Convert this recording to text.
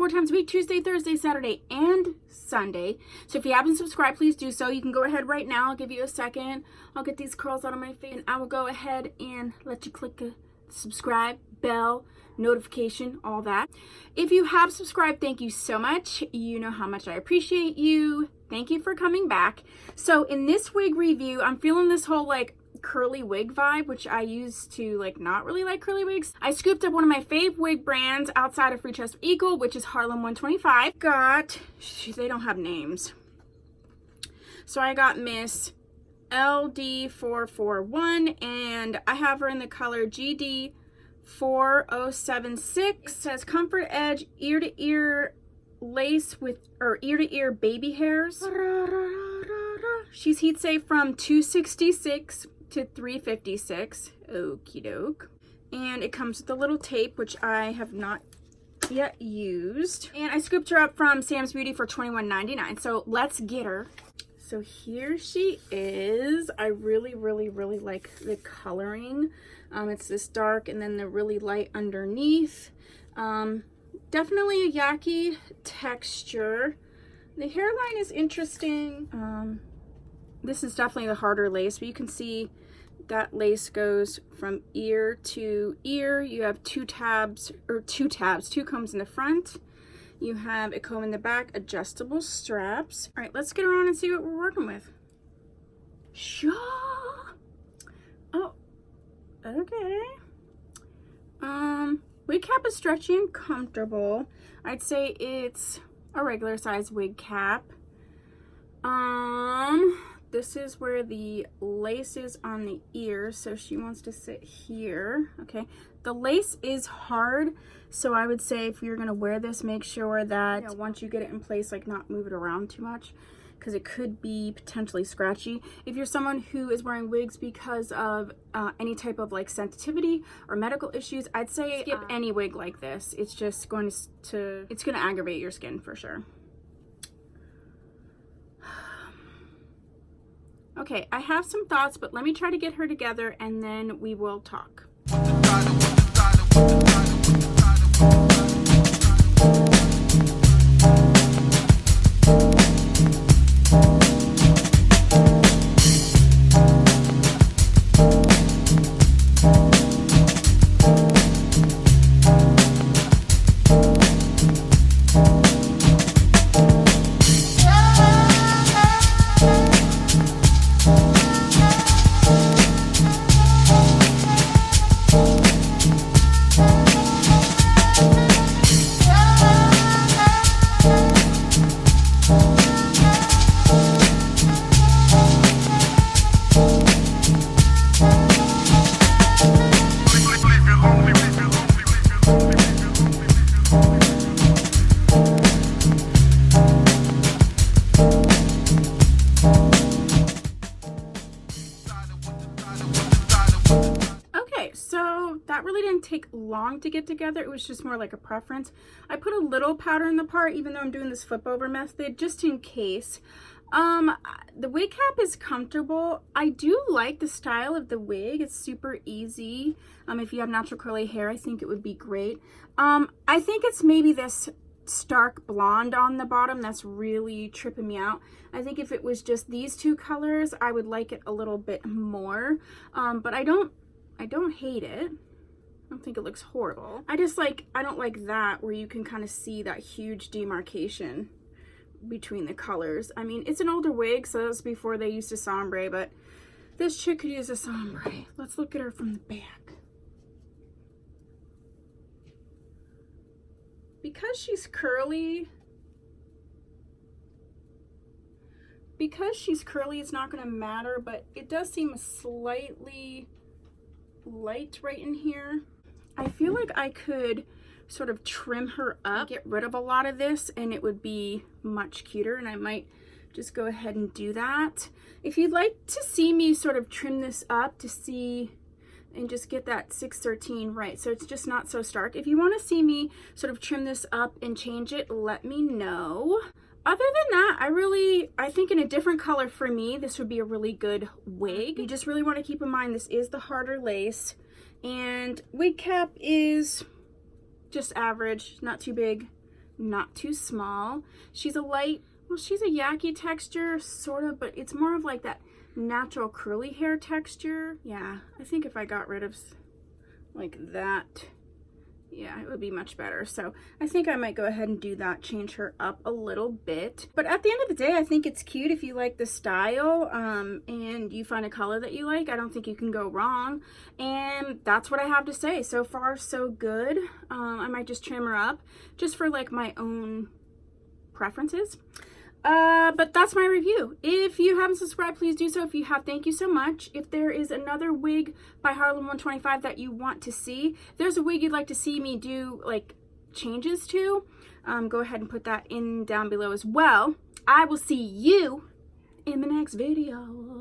4 times a week, Tuesday, Thursday, Saturday, and Sunday. So if you haven't subscribed, please do so. You can go ahead right now. I'll give you a second. I'll get these curls out of my face, and I will go ahead and let you click a subscribe, bell, notification, all that. If you have subscribed, thank you so much. You know how much I appreciate you. Thank you for coming back. So in this wig review, I'm feeling this whole like curly wig vibe, which I used to like not really like curly wigs. I scooped up one of my fave wig brands outside of Free Trust Equal, which is Harlem 125. They don't have names. So I got Miss LD441, and I have her in the color GD4076. It says comfort edge ear to ear lace with ear to ear baby hairs. She's heat safe from 266 to 356. Okie doke. And it comes with a little tape, which I have not yet used. And I scooped her up from Samsbeauty for $21.99. So let's get her. So here she is. I really like the coloring. It's this dark and then the really light underneath. Definitely a yaki texture. The hairline is interesting. This is definitely the harder lace, but you can see that lace goes from ear to ear. You have two combs in the front. You have a comb in the back, adjustable straps. All right, let's get her on and see what we're working with. Oh, okay. Wig cap is stretchy and comfortable. I'd say it's a regular size wig cap. This is where the lace is on the ear, so she wants to sit here. Okay, the lace is hard, so I would say if you're gonna wear this, make sure that once you get it in place, like not move it around too much, because it could be potentially scratchy. If you're someone who is wearing wigs because of any type of like sensitivity or medical issues, I'd say skip any wig like this. It's just going to it's gonna aggravate your skin for sure. Okay, I have some thoughts, but let me try to get her together and then we will talk. That really didn't take long to get together. It was just more like a preference. I put a little powder in the part, even though I'm doing this flip over method, just in case. The wig cap is comfortable. I do like the style of the wig. It's super easy. If you have natural curly hair, I think it would be great. I think it's maybe this stark blonde on the bottom that's really tripping me out. I think if it was just these two colors, I would like it a little bit more. But I don't hate it. I don't think it looks horrible. I don't like that where you can kind of see that huge demarcation between the colors. I mean, it's an older wig, so that was before they used a sombre, but this chick could use a sombre. Let's look at her from the back. Because she's curly, it's not going to matter, but it does seem slightly light right in here. I feel like I could sort of trim her up, get rid of a lot of this, and it would be much cuter, and I might just go ahead and do that. If you'd like to see me sort of trim this up to see and just get that 613 right, so it's just not so stark. If you want to see me sort of trim this up and change it, let me know. Other than that, I think in a different color for me, this would be a really good wig. You just really want to keep in mind this is the harder lace, and wig cap is just average, not too big, not too small. She's a light, well, she's a yaki texture, sort of, but it's more of like that natural curly hair texture. Yeah, I think if I got rid of like that, yeah, it would be much better. So I think I might go ahead and do that, change her up a little bit. But at the end of the day, I think it's cute if you like the style and you find a color that you like. I don't think you can go wrong. And that's what I have to say. So far, so good. I might just trim her up just for like my own preferences. But that's my review. If you haven't subscribed, please do so. If you have, thank you so much. If there is another wig by Harlem 125 that you want to see, if there's a wig you'd like to see me do like changes to, go ahead and put that in down below as well. I will see you in the next video.